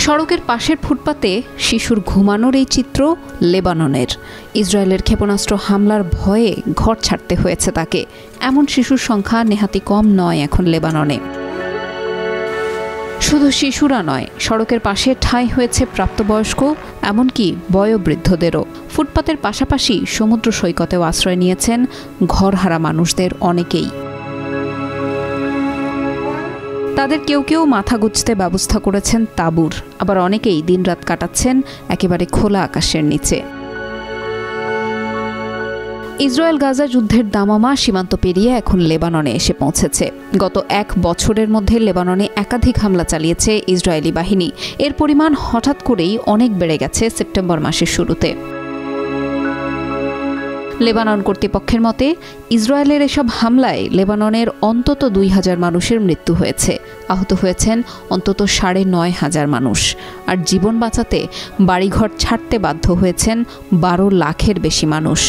সড়কের পাশের ফুটপাতে শিশুর ঘুমানোর এই চিত্র লেবাননের। ইসরায়েলের ক্ষেপণাস্ত্র হামলার ভয়ে ঘর ছাড়তে হয়েছে তাকে। এমন শিশুর সংখ্যা নেহাতি কম নয় এখন লেবাননে। শুধু শিশুরা নয়, সড়কের পাশে ঠাঁই হয়েছে প্রাপ্তবয়স্ক, এমনকি বয়োবৃদ্ধদেরও। ফুটপাতের পাশাপাশি সমুদ্র সৈকতেও আশ্রয় নিয়েছেন ঘরহারা মানুষদের অনেকেই। তাদের কেউ কেউ মাথা গুঁজতে ব্যবস্থা করেছেন তাঁবুর, আবার অনেকেই দিনরাত কাটাচ্ছেন একেবারে খোলা আকাশের নিচে। ইসরায়েল গাজা যুদ্ধের দামামা সীমান্ত পেরিয়ে এখন লেবাননে এসে পৌঁছেছে। গত 1 বছরের মধ্যে লেবাননে একাধিক হামলা চালিয়েছে ইসরায়েলি বাহিনী। এর পরিমাণ হঠাৎ করেই অনেক বেড়ে গেছে সেপ্টেম্বর মাসের শুরুতে। লেবানন কর্তৃপক্ষের মতে, ইসরায়েলের এসব হামলায় লেবাননের অন্তত 2000 মানুষের মৃত্যু হয়েছে। আহত হয়েছেন অন্তত 9500 মানুষ। আর জীবন বাঁচাতে বাড়িঘর ছাড়তে বাধ্য হয়েছেন 12 লাখের বেশি মানুষ।